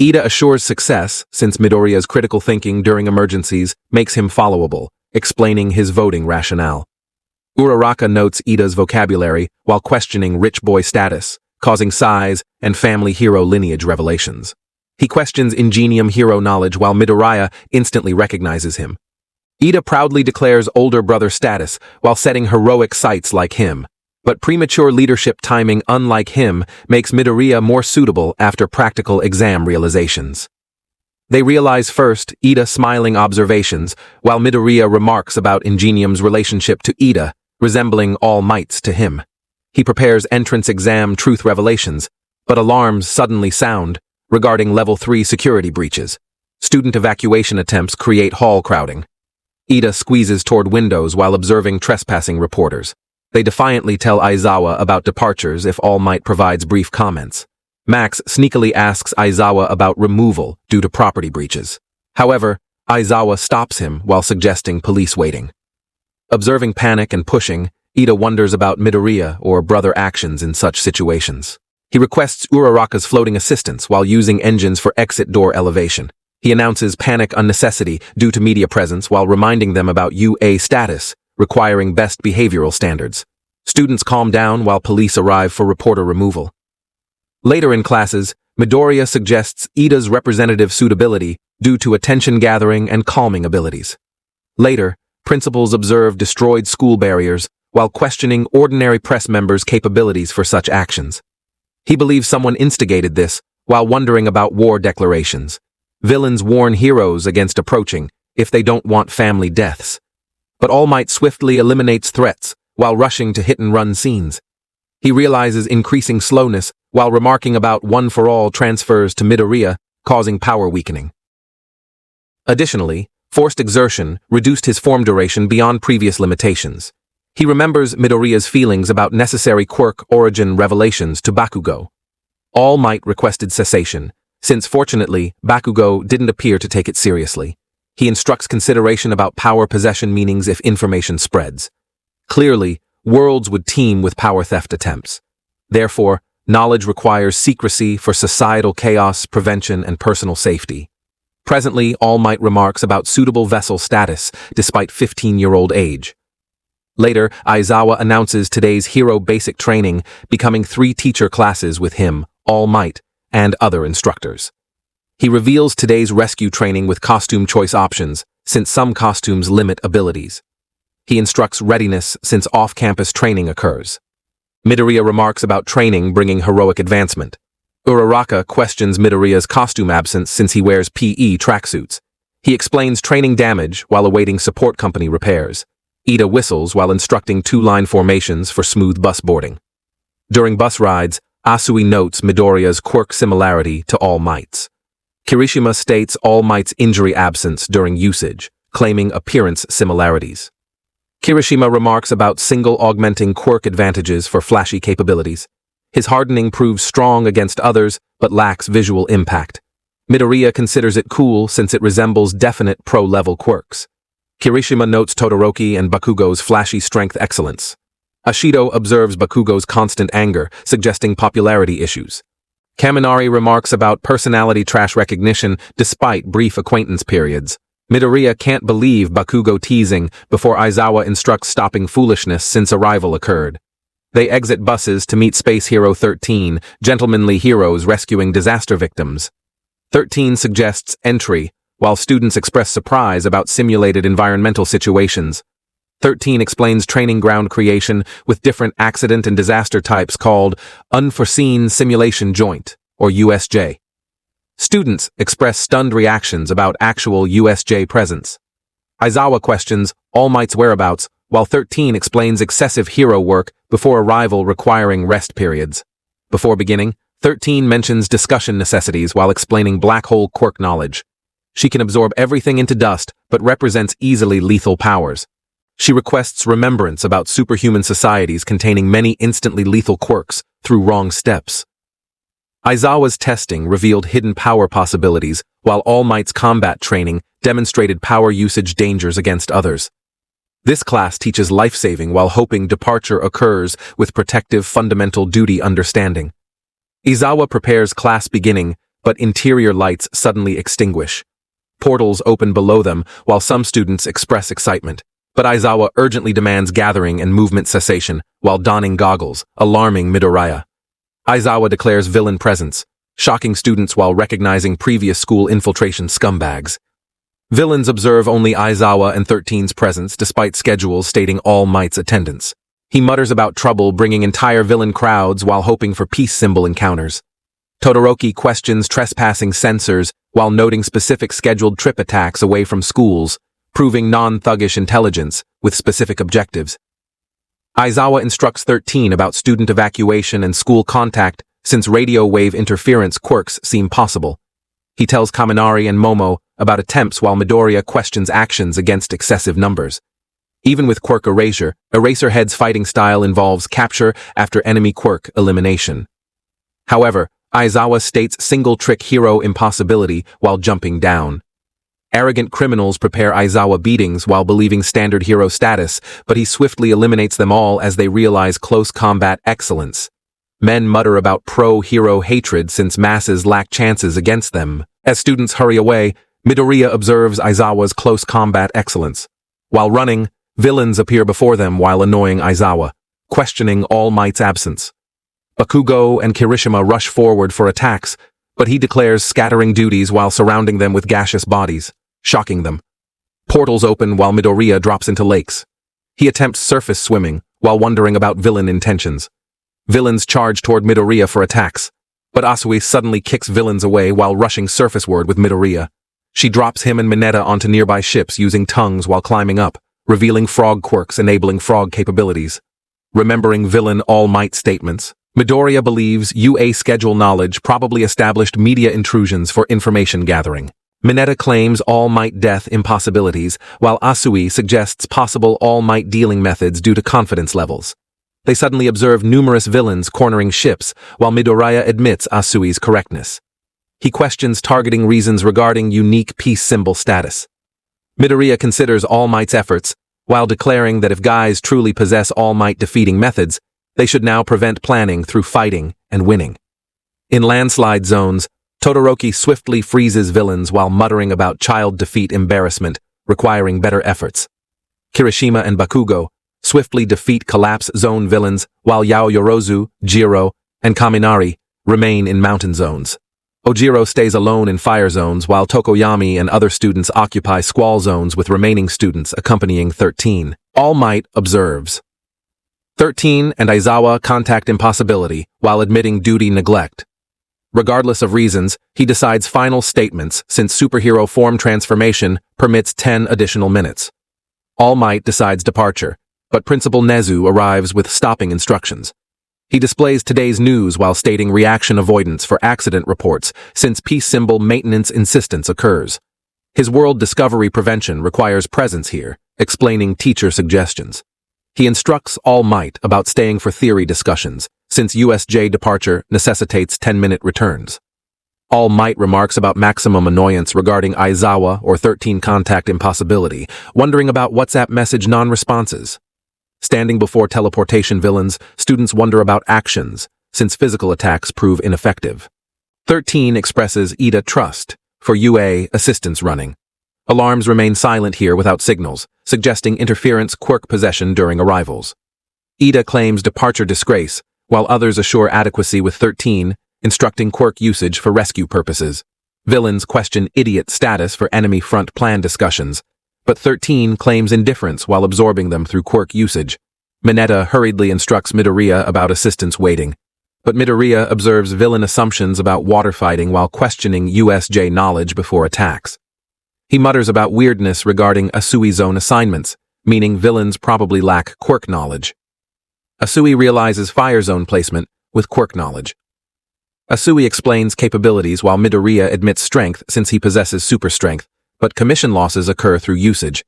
Ida assures success since Midoriya's critical thinking during emergencies makes him followable, explaining his voting rationale. Uraraka notes Ida's vocabulary while questioning rich boy status, causing sighs and family hero lineage revelations. He questions Ingenium hero knowledge while Midoriya instantly recognizes him. Ida proudly declares older brother status while setting heroic sights like him. But premature leadership timing unlike him makes Midoriya more suitable after practical exam realizations. They realize first Ida smiling observations, while Midoriya remarks about Ingenium's relationship to Ida, resembling All Might's to him. He prepares entrance exam truth revelations, but alarms suddenly sound regarding level 3 security breaches. Student evacuation attempts create hall crowding. Ida squeezes toward windows while observing trespassing reporters. They defiantly tell Aizawa about departures if All Might provides brief comments. Max sneakily asks Aizawa about removal due to property breaches. However, Aizawa stops him while suggesting police waiting. Observing panic and pushing, Ida wonders about Midoriya or brother actions in such situations. He requests Uraraka's floating assistance while using engines for exit door elevation. He announces panic unnecessity due to media presence while reminding them about UA status, requiring best behavioral standards. Students calm down while police arrive for reporter removal. Later in classes, Midoriya suggests Ida's representative suitability due to attention gathering and calming abilities. Later, principals observe destroyed school barriers while questioning ordinary press members' capabilities for such actions. He believes someone instigated this while wondering about war declarations. Villains warn heroes against approaching if they don't want family deaths. But All Might swiftly eliminates threats while rushing to hit-and-run scenes. He realizes increasing slowness while remarking about one-for-all transfers to Midoriya, causing power weakening. Additionally, forced exertion reduced his form duration beyond previous limitations. He remembers Midoriya's feelings about necessary quirk origin revelations to Bakugo. All Might requested cessation, since fortunately, Bakugo didn't appear to take it seriously. He instructs consideration about power possession meanings if information spreads. Clearly, worlds would teem with power theft attempts. Therefore, knowledge requires secrecy for societal chaos, prevention, and personal safety. Presently, All Might remarks about suitable vessel status despite 15-year-old age. Later, Aizawa announces today's hero basic training becoming 3 teacher classes with him, All Might, and other instructors. He reveals today's rescue training with costume choice options, since some costumes limit abilities. He instructs readiness since off-campus training occurs. Midoriya remarks about training bringing heroic advancement. Uraraka questions Midoriya's costume absence since he wears PE tracksuits. He explains training damage while awaiting support company repairs. Ida whistles while instructing 2-line formations for smooth bus boarding. During bus rides, Asui notes Midoriya's quirk similarity to All Might's. Kirishima states All Might's injury absence during usage, claiming appearance similarities. Kirishima remarks about single augmenting quirk advantages for flashy capabilities. His hardening proves strong against others, but lacks visual impact. Midoriya considers it cool since it resembles definite pro-level quirks. Kirishima notes Todoroki and Bakugo's flashy strength excellence. Ashido observes Bakugo's constant anger, suggesting popularity issues. Kaminari remarks about personality trash recognition despite brief acquaintance periods. Midoriya can't believe Bakugo teasing before Aizawa instructs stopping foolishness since arrival occurred. They exit buses to meet Space Hero 13, gentlemanly heroes rescuing disaster victims. 13 suggests entry, while students express surprise about simulated environmental situations. 13 explains training ground creation with different accident and disaster types called Unforeseen Simulation Joint, or USJ. Students express stunned reactions about actual USJ presence. Aizawa questions All Might's whereabouts, while 13 explains excessive hero work before arrival requiring rest periods. Before beginning, 13 mentions discussion necessities while explaining black hole quirk knowledge. She can absorb everything into dust, but represents easily lethal powers. She requests remembrance about superhuman societies containing many instantly lethal quirks through wrong steps. Aizawa's testing revealed hidden power possibilities, while All Might's combat training demonstrated power usage dangers against others. This class teaches life-saving while hoping departure occurs with protective fundamental duty understanding. Aizawa prepares class beginning, but interior lights suddenly extinguish. Portals open below them while some students express excitement, but Aizawa urgently demands gathering and movement cessation while donning goggles, alarming Midoriya. Aizawa declares villain presence, shocking students while recognizing previous school infiltration scumbags. Villains observe only Aizawa and 13's presence despite schedules stating All Might's attendance. He mutters about trouble bringing entire villain crowds while hoping for peace symbol encounters. Todoroki questions trespassing censors while noting specific scheduled trip attacks away from schools, proving non-thuggish intelligence with specific objectives. Aizawa instructs 13 about student evacuation and school contact since radio wave interference quirks seem possible. He tells Kaminari and Momo about attempts while Midoriya questions actions against excessive numbers. Even with quirk erasure, Eraserhead's fighting style involves capture after enemy quirk elimination. However, Aizawa states single-trick hero impossibility while jumping down. Arrogant criminals prepare Aizawa beatings while believing standard hero status, but he swiftly eliminates them all as they realize close combat excellence. Men mutter about pro-hero hatred since masses lack chances against them. As students hurry away, Midoriya observes Aizawa's close combat excellence. While running, villains appear before them while annoying Aizawa, questioning All Might's absence. Bakugo and Kirishima rush forward for attacks, but he declares scattering duties while surrounding them with gaseous bodies, shocking them. Portals open while Midoriya drops into lakes. He attempts surface swimming while wondering about villain intentions. Villains charge toward Midoriya for attacks, but Asui suddenly kicks villains away while rushing surfaceward with Midoriya. She drops him and Mineta onto nearby ships using tongues while climbing up, revealing frog quirks enabling frog capabilities. Remembering villain All Might statements, Midoriya believes UA schedule knowledge probably established media intrusions for information gathering. Mineta claims All Might death impossibilities, while Asui suggests possible All Might dealing methods due to confidence levels. They suddenly observe numerous villains cornering ships, while Midoriya admits Asui's correctness. He questions targeting reasons regarding unique peace symbol status. Midoriya considers All Might's efforts, while declaring that if guys truly possess All Might defeating methods, they should now prevent planning through fighting and winning. In landslide zones, Todoroki swiftly freezes villains while muttering about child defeat embarrassment, requiring better efforts. Kirishima and Bakugo swiftly defeat collapse zone villains, while Yaoyorozu, Jiro, and Kaminari remain in mountain zones. Ojiro stays alone in fire zones while Tokoyami and other students occupy squall zones with remaining students accompanying 13. All Might observes. 13 and Aizawa contact impossibility while admitting duty neglect. Regardless of reasons, he decides final statements since superhero form transformation permits 10 additional minutes. All Might decides departure, but Principal Nezu arrives with stopping instructions. He displays today's news while stating reaction avoidance for accident reports since peace symbol maintenance insistence occurs. His world discovery prevention requires presence here, explaining teacher suggestions. He instructs All Might about staying for theory discussions, since USJ departure necessitates 10-minute returns. All Might remarks about maximum annoyance regarding Aizawa or 13 contact impossibility, wondering about WhatsApp message non-responses. Standing before teleportation villains, students wonder about actions, since physical attacks prove ineffective. 13 expresses Ida trust for UA assistance running. Alarms remain silent here without signals, suggesting interference quirk possession during arrivals. Ida claims departure disgrace, while others assure adequacy with 13, instructing quirk usage for rescue purposes. Villains question idiot status for enemy front plan discussions, but 13 claims indifference while absorbing them through quirk usage. Mineta hurriedly instructs Midoriya about assistance waiting, but Midoriya observes villain assumptions about water fighting while questioning USJ knowledge before attacks. He mutters about weirdness regarding Asui zone assignments, meaning villains probably lack quirk knowledge. Asui realizes fire zone placement with quirk knowledge. Asui explains capabilities while Midoriya admits strength since he possesses super strength, but commission losses occur through usage.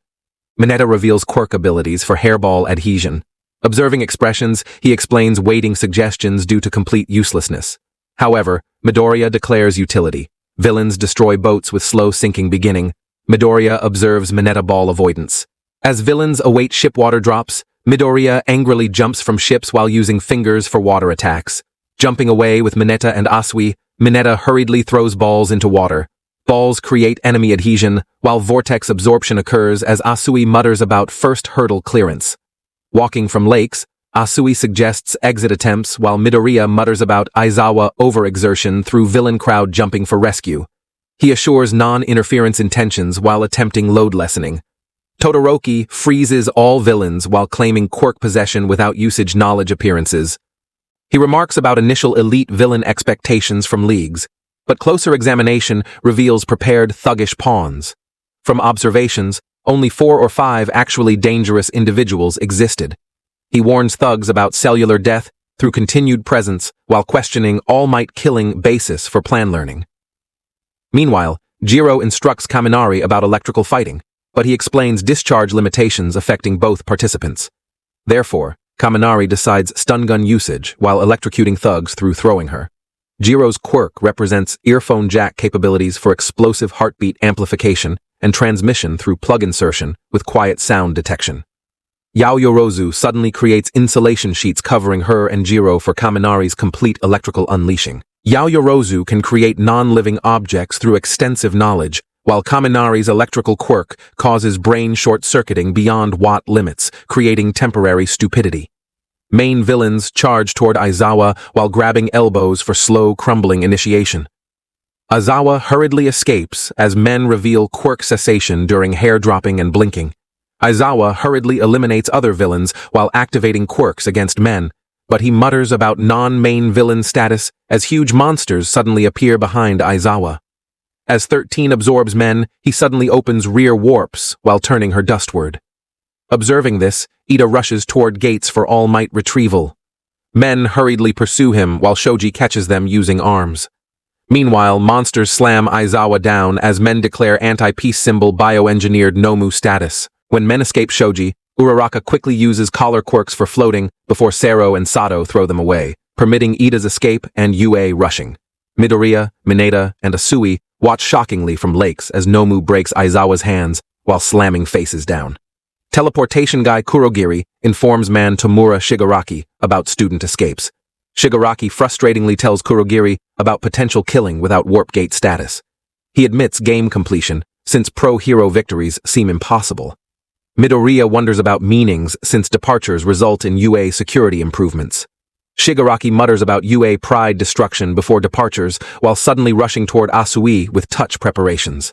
Mineta reveals quirk abilities for hairball adhesion. Observing expressions, he explains waiting suggestions due to complete uselessness. However, Midoriya declares utility. Villains destroy boats with slow sinking beginning. Midoriya observes Mineta ball avoidance. As villains await ship water drops, Midoriya angrily jumps from ships while using fingers for water attacks. Jumping away with Mineta and Asui, Mineta hurriedly throws balls into water. Balls create enemy adhesion, while vortex absorption occurs as Asui mutters about first hurdle clearance. Walking from lakes, Asui suggests exit attempts while Midoriya mutters about Aizawa overexertion through villain crowd jumping for rescue. He assures non-interference intentions while attempting load lessening. Todoroki freezes all villains while claiming quirk possession without usage knowledge appearances. He remarks about initial elite villain expectations from leagues, but closer examination reveals prepared thuggish pawns. From observations, only 4 or 5 actually dangerous individuals existed. He warns thugs about cellular death through continued presence while questioning All Might killing basis for plan learning. Meanwhile, Jiro instructs Kaminari about electrical fighting, but he explains discharge limitations affecting both participants. Therefore, Kaminari decides stun gun usage while electrocuting thugs through throwing her. Jiro's quirk represents earphone jack capabilities for explosive heartbeat amplification and transmission through plug insertion with quiet sound detection. Yaoyorozu suddenly creates insulation sheets covering her and Jiro for Kaminari's complete electrical unleashing. Yaoyorozu can create non-living objects through extensive knowledge, while Kaminari's electrical quirk causes brain short-circuiting beyond Watt limits, creating temporary stupidity. Main villains charge toward Aizawa while grabbing elbows for slow, crumbling initiation. Aizawa hurriedly escapes as men reveal quirk cessation during hair dropping and blinking. Aizawa hurriedly eliminates other villains while activating quirks against men, but he mutters about non-main villain status as huge monsters suddenly appear behind Aizawa. As 13 absorbs men, he suddenly opens rear warps while turning her dustward. Observing this, Ida rushes toward gates for All Might retrieval. Men hurriedly pursue him while Shoji catches them using arms. Meanwhile, monsters slam Aizawa down as men declare anti-peace symbol bioengineered Nomu status. When men escape Shoji, Uraraka quickly uses collar quirks for floating before Sero and Sato throw them away, permitting Ida's escape and UA rushing. Midoriya, Mineta, and Asui watch shockingly from lakes as Nomu breaks Aizawa's hands while slamming faces down. Teleportation guy Kurogiri informs man Tomura Shigaraki about student escapes. Shigaraki frustratingly tells Kurogiri about potential killing without warp gate status. He admits game completion, since pro-hero victories seem impossible. Midoriya wonders about meanings since departures result in UA security improvements. Shigaraki mutters about UA pride destruction before departures while suddenly rushing toward Asui with touch preparations.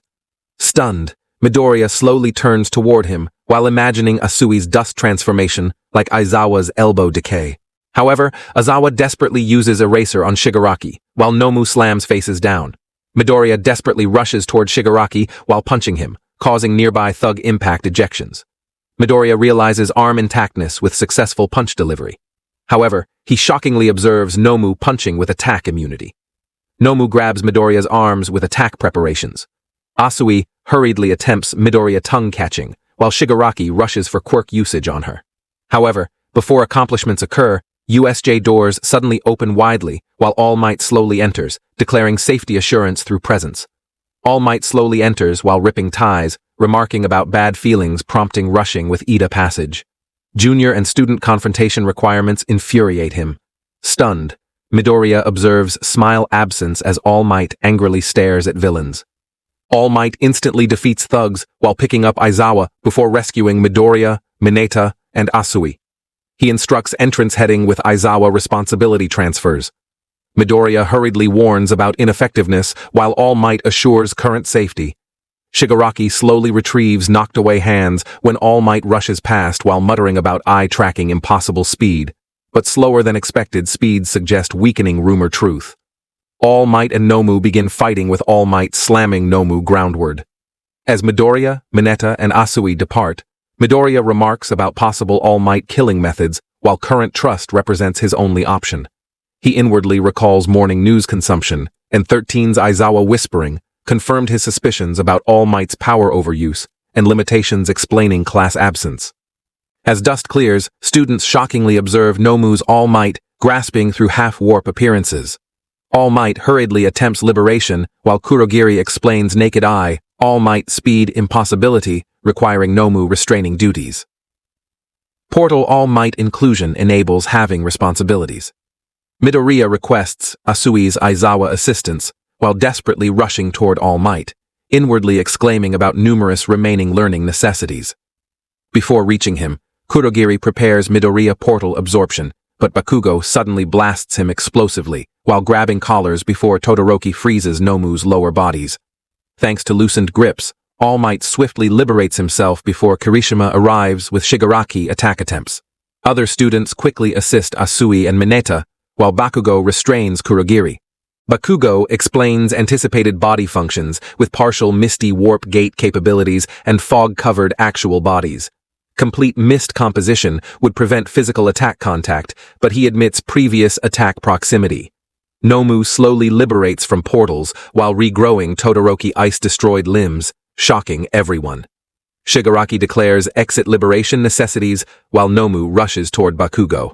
Stunned, Midoriya slowly turns toward him while imagining Asui's dust transformation like Aizawa's elbow decay. However, Aizawa desperately uses eraser on Shigaraki while Nomu slams faces down. Midoriya desperately rushes toward Shigaraki while punching him, causing nearby thug impact ejections. Midoriya realizes arm intactness with successful punch delivery. However, he shockingly observes Nomu punching with attack immunity. Nomu grabs Midoriya's arms with attack preparations. Asui hurriedly attempts Midoriya tongue catching, while Shigaraki rushes for quirk usage on her. However, before accomplishments occur, USJ doors suddenly open widely while All Might slowly enters, declaring safety assurance through presence. All Might slowly enters while ripping ties, remarking about bad feelings prompting rushing with Ida passage. Junior and student confrontation requirements infuriate him. Stunned, Midoriya observes smile absence as All Might angrily stares at villains. All Might instantly defeats thugs while picking up Aizawa before rescuing Midoriya, Mineta, and Asui. He instructs entrance heading with Aizawa responsibility transfers. Midoriya hurriedly warns about ineffectiveness while All Might assures current safety. Shigaraki slowly retrieves knocked-away hands when All Might rushes past while muttering about eye-tracking impossible speed. But slower than expected speeds suggest weakening rumor truth. All Might and Nomu begin fighting with All Might slamming Nomu groundward. As Midoriya, Mineta, and Asui depart, Midoriya remarks about possible All Might killing methods while current trust represents his only option. He inwardly recalls morning news consumption, and 13's Aizawa whispering confirmed his suspicions about All Might's power overuse and limitations explaining class absence. As dust clears, students shockingly observe Nomu's All Might grasping through half-warp appearances. All Might hurriedly attempts liberation while Kurogiri explains naked eye, All Might speed impossibility, requiring Nomu restraining duties. Portal All Might inclusion enables having responsibilities. Midoriya requests Asui's Aizawa assistance while desperately rushing toward All Might, inwardly exclaiming about numerous remaining learning necessities. Before reaching him, Kurogiri prepares Midoriya portal absorption, but Bakugo suddenly blasts him explosively while grabbing collars before Todoroki freezes Nomu's lower bodies. Thanks to loosened grips, All Might swiftly liberates himself before Kirishima arrives with Shigaraki attack attempts. Other students quickly assist Asui and Mineta, while Bakugo restrains Kurogiri. Bakugo explains anticipated body functions with partial misty warp gate capabilities and fog-covered actual bodies. Complete mist composition would prevent physical attack contact, but he admits previous attack proximity. Nomu slowly liberates from portals while regrowing Todoroki ice-destroyed limbs, shocking everyone. Shigaraki declares exit liberation necessities while Nomu rushes toward Bakugo.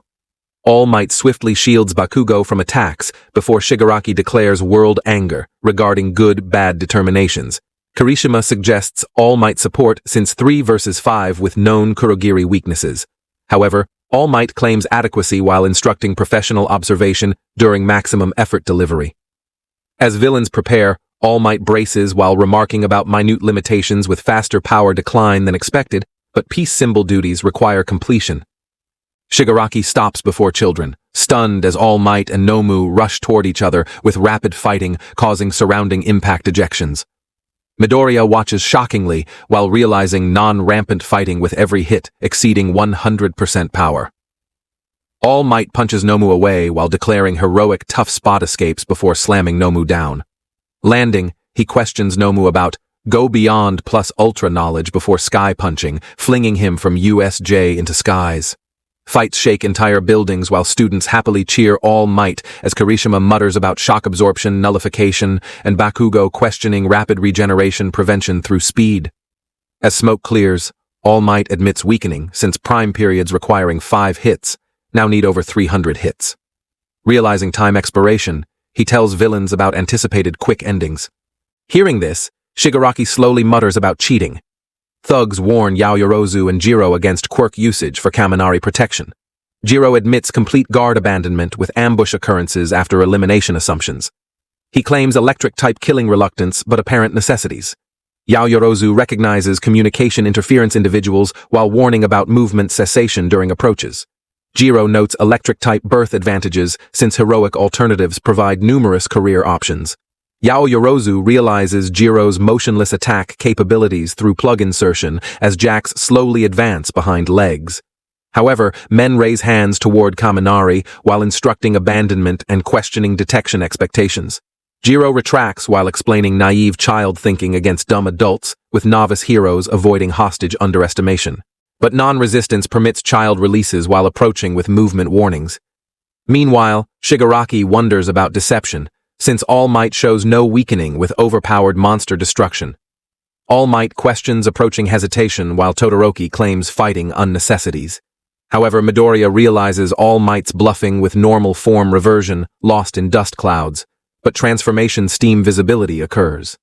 All Might swiftly shields Bakugo from attacks before Shigaraki declares world anger regarding good-bad determinations. Kirishima suggests All Might support since 3 versus 5 with known Kurogiri weaknesses. However, All Might claims adequacy while instructing professional observation during maximum effort delivery. As villains prepare, All Might braces while remarking about minute limitations with faster power decline than expected, but peace symbol duties require completion. Shigaraki stops before children, stunned as All Might and Nomu rush toward each other with rapid fighting causing surrounding impact ejections. Midoriya watches shockingly while realizing non-rampant fighting with every hit exceeding 100% power. All Might punches Nomu away while declaring heroic tough spot escapes before slamming Nomu down. Landing, he questions Nomu about go beyond plus ultra knowledge before sky punching, flinging him from USJ into skies. Fights shake entire buildings while students happily cheer All Might as Kirishima mutters about shock absorption, nullification, and Bakugo questioning rapid regeneration prevention through speed. As smoke clears, All Might admits weakening since prime periods requiring 5 hits now need over 300 hits. Realizing time expiration, he tells villains about anticipated quick endings. Hearing this, Shigaraki slowly mutters about cheating. Thugs warn Yaoyorozu and Jiro against quirk usage for Kaminari protection. Jiro admits complete guard abandonment with ambush occurrences after elimination assumptions. He claims electric-type killing reluctance but apparent necessities. Yaoyorozu recognizes communication interference individuals while warning about movement cessation during approaches. Jiro notes electric-type birth advantages since heroic alternatives provide numerous career options. Yaoyorozu realizes Jiro's motionless attack capabilities through plug insertion as jacks slowly advance behind legs. However, men raise hands toward Kaminari while instructing abandonment and questioning detection expectations. Jiro retracts while explaining naive child thinking against dumb adults, with novice heroes avoiding hostage underestimation. But non-resistance permits child releases while approaching with movement warnings. Meanwhile, Shigaraki wonders about deception, since All Might shows no weakening with overpowered monster destruction. All Might questions approaching hesitation while Todoroki claims fighting unnecessities. However, Midoriya realizes All Might's bluffing with normal form reversion lost in dust clouds, but transformation steam visibility occurs.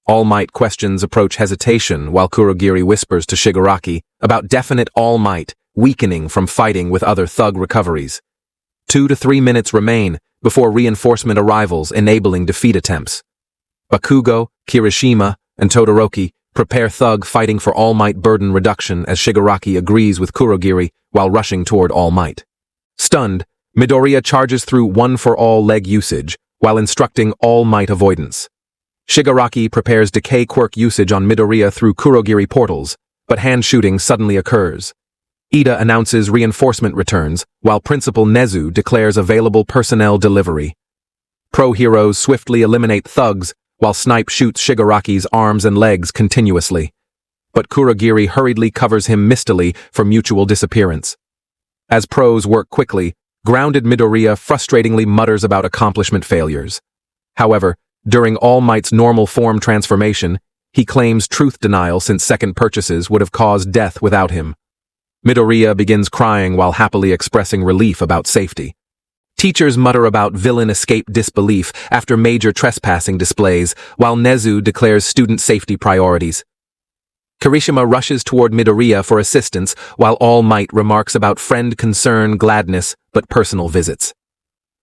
All Might questions approach hesitation while Kurogiri whispers to Shigaraki about definite All Might weakening from fighting with other thug recoveries. 2 to 3 minutes remain before reinforcement arrivals enabling defeat attempts. Bakugo, Kirishima, and Todoroki prepare thug fighting for All Might burden reduction as Shigaraki agrees with Kurogiri while rushing toward All Might. Stunned, Midoriya charges through one-for-all leg usage, while instructing All Might avoidance. Shigaraki prepares decay quirk usage on Midoriya through Kurogiri portals, but hand shooting suddenly occurs. Ida announces reinforcement returns, while Principal Nezu declares available personnel delivery. Pro-heroes swiftly eliminate thugs, while Snipe shoots Shigaraki's arms and legs continuously. But Kurogiri hurriedly covers him mistily for mutual disappearance. As pros work quickly, grounded Midoriya frustratingly mutters about accomplishment failures. However, during All Might's normal form transformation, he claims truth denial since second purchases would have caused death without him. Midoriya begins crying while happily expressing relief about safety. Teachers mutter about villain escape disbelief after major trespassing displays, while Nezu declares student safety priorities. Kirishima rushes toward Midoriya for assistance, while All Might remarks about friend concern, gladness, but personal visits.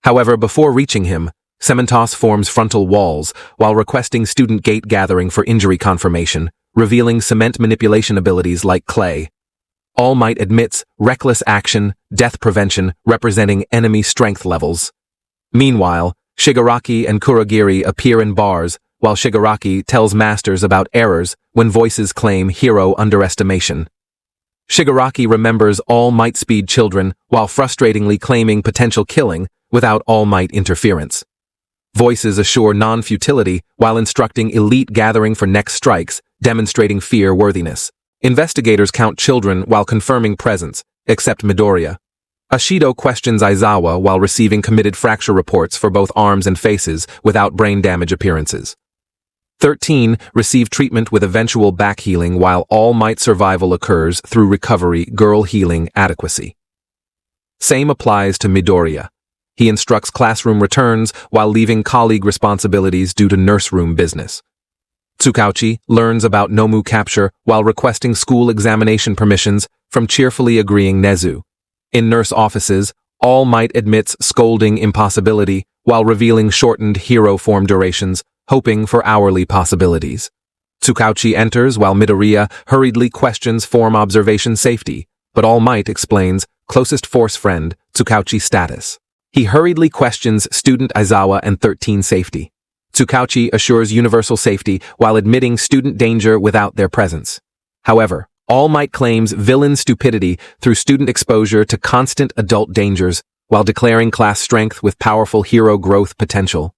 However, before reaching him, Cementos forms frontal walls while requesting student gate gathering for injury confirmation, revealing cement manipulation abilities like clay. All Might admits reckless action, death prevention, representing enemy strength levels. Meanwhile, Shigaraki and Kurogiri appear in bars, while Shigaraki tells masters about errors when voices claim hero underestimation. Shigaraki remembers All Might speed children while frustratingly claiming potential killing without All Might interference. Voices assure non-futility while instructing elite gathering for next strikes, demonstrating fear-worthiness. Investigators count children while confirming presence, except Midoriya. Ashido questions Aizawa while receiving committed fracture reports for both arms and faces without brain damage appearances. 13 receive treatment with eventual back healing while All Might survival occurs through recovery girl healing adequacy. Same applies to Midoriya. He instructs classroom returns while leaving colleague responsibilities due to nurseroom business. Tsukauchi learns about Nomu capture while requesting school examination permissions from cheerfully agreeing Nezu. In nurse offices, All Might admits scolding impossibility while revealing shortened hero form durations, hoping for hourly possibilities. Tsukauchi enters while Midoriya hurriedly questions form observation safety, but All Might explains closest force friend Tsukauchi status. He hurriedly questions student Aizawa and 13 safety. Tsukauchi assures universal safety while admitting student danger without their presence. However, All Might claims villain stupidity through student exposure to constant adult dangers while declaring class strength with powerful hero growth potential.